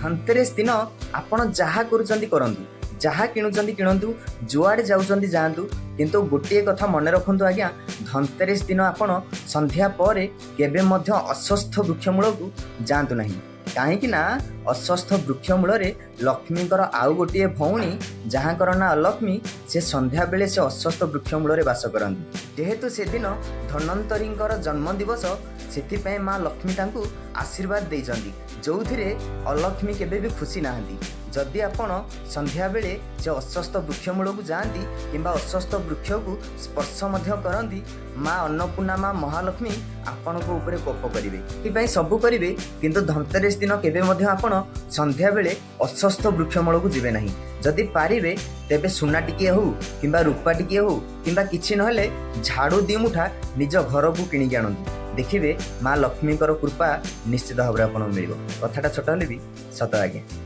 धनतेरस दिन आपण जहाँ करुचंदी करंतु, जहाँ किणुचंदी किणंतु, जुआड़े जाउचंदी जाआंतु, किंतु गोटे कथा मन रखंतु आज्ञा, धनतेरस दिन आपण संध्या पर केबे मध्य अस्वस्थ वृक्ष मूल को जातु नहीं। कहीं ना अस्वस्थ वृक्ष मूल लक्ष्मीकर आउ गोटे भौणी जहाँकर ना अलक्ष्मी, से संध्या बेले से अस्वस्थ वृक्ष मूल बास करती। जेहेतु से दिन धन्वंतरी जन्म दिवस, से माँ लक्ष्मी तांकु आशीर्वाद देइछंती, जो थिरे अलक्ष्मी केबे भी खुशी नाहंती। जदि आपण संध्या बेले से अस्वस्थ वृक्ष मूल को जाती किंबा अस्वस्थ वृक्ष को स्पर्श मध्य करती, माँ अन्नपूर्णा माँ महालक्ष्मी आपण को ऊपर कोप करेंगे। ये सबू करेंगे, किंतु धनतेरस दिन केबे मध्य आपण संध्या बेले अस्वस्थ वृक्ष मूल को जीवे नहीं। जदि पारिबे तेबे सुना टिके हो किंबा रूपा टिके हो किंबा किछि नहले झाड़ू दी मुठा निज घर को किणिक आणंतु, देखिए माँ लक्ष्मी कृपा निश्चित भाव में आपको मिल। कथाटा छोट हेले भी सत आज्ञा।